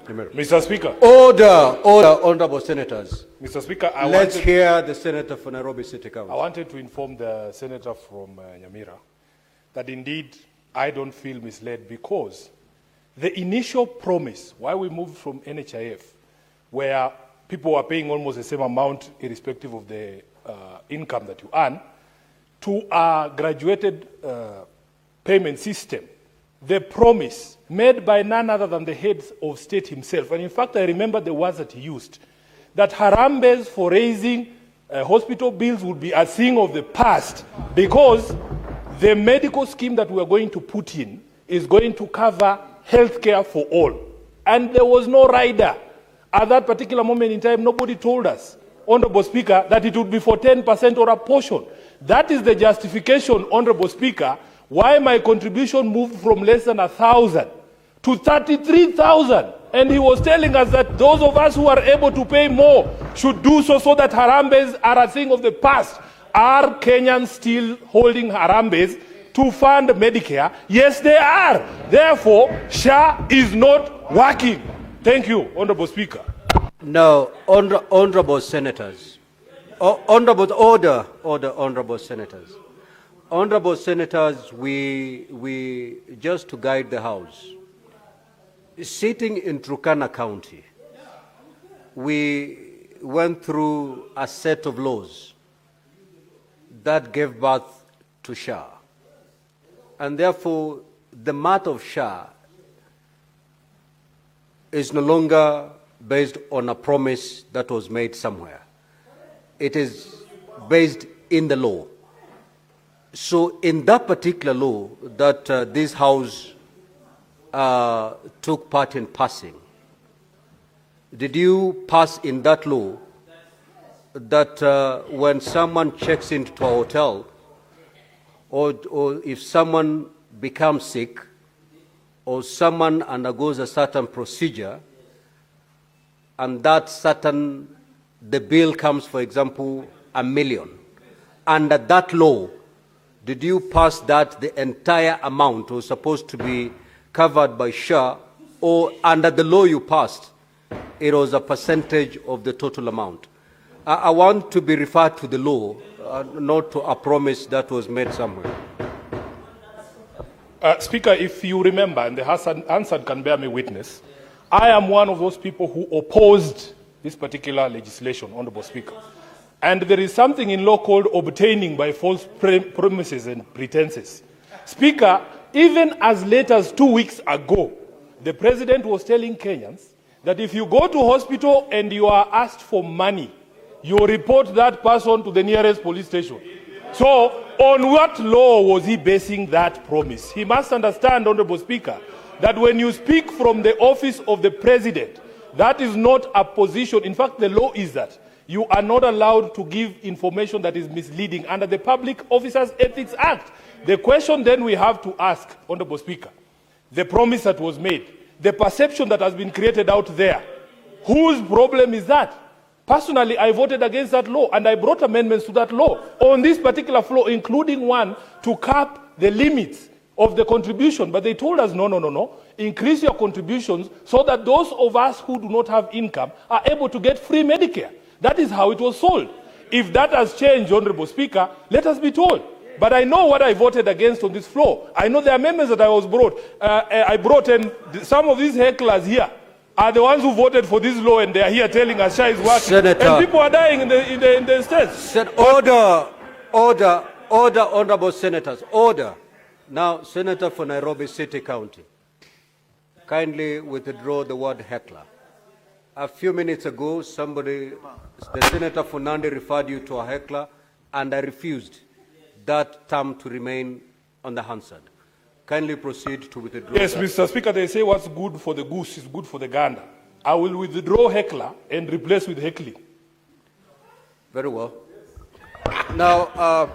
Mr. Speaker. Order, honorable senators. Mr. Speaker, let's hear the senator for Nairobi City Council. I wanted to inform the senator from Nyamira that indeed I don't feel misled, because the initial promise, why we moved from NHIF, where people were paying almost the same amount irrespective of the income that you earn, to a graduated payment system, the promise made by none other than the head of state himself, and in fact I remember the words that he used, that harambes for raising hospital bills would be a thing of the past, because the medical scheme that we are going to put in is going to cover health care for all. And there was no rider. At that particular moment in time, nobody told us, Honorable Speaker, that it would be for 10% or a portion. That is the justification, Honorable Speaker, why my contribution moved from less than 1,000 to 33,000. And he was telling us that those of us who are able to pay more should do so, so that harambes are a thing of the past. Are Kenyans still holding harambes to fund Medicare? Yes, they are. Therefore, SHA is not working. Thank you, Honorable Speaker. No, honorable senators. Honorable senators. Honorable senators, we just to guide the House, sitting in Turkana County, we went through a set of laws that gave birth to SHA. And therefore, the matter of SHA is no longer based on a promise that was made somewhere. It is based in the law. So in that particular law that this House took part in passing, did you pass in that law that when someone checks into a hotel, or if someone becomes sick, or someone undergoes a certain procedure, and that certain, the bill comes, for example, $1 million, under that law, did you pass that the entire amount was supposed to be covered by SHA, or under the law you passed, it was a percentage of the total amount? I want to be referred to the law, not to a promise that was made somewhere. Speaker, if you remember, and the answer can bear me witness, I am one of those people who opposed this particular legislation, Honorable Speaker. And there is something in law called obtaining by false promises and pretenses. Speaker, even as late as 2 weeks ago, the President was telling Kenyans that if you go to hospital and you are asked for money, you report that person to the nearest police station. So, on what law was he basing that promise? He must understand, Honorable Speaker, that when you speak from the office of the President, that is not a position. In fact, the law is that you are not allowed to give information that is misleading under the Public Officers Ethics Act. The question then we have to ask, Honorable Speaker, the promise that was made, the perception that has been created out there, whose problem is that? Personally, I voted against that law, and I brought amendments to that law on this particular floor, including one to cap the limits of the contribution. But they told us, no, increase your contributions so that those of us who do not have income are able to get free Medicare. That is how it was sold. If that has changed, Honorable Speaker, let us be told. But I know what I voted against on this floor. I know the amendments that I brought, and some of these hecklers here are the ones who voted for this law, and they are here telling us SHA is working. Senator, and people are dying in the states. Order, honorable senators, order. Now, Senator for Nairobi City County, kindly withdraw the word heckler. A few minutes ago, the Senator for Nandi referred you to a heckler, and I refused that term to remain unanswered. Kindly proceed to withdraw. Yes, Mr. Speaker, they say what's good for the goose is good for the gander. I will withdraw heckler and replace with heckling. Very well. Now,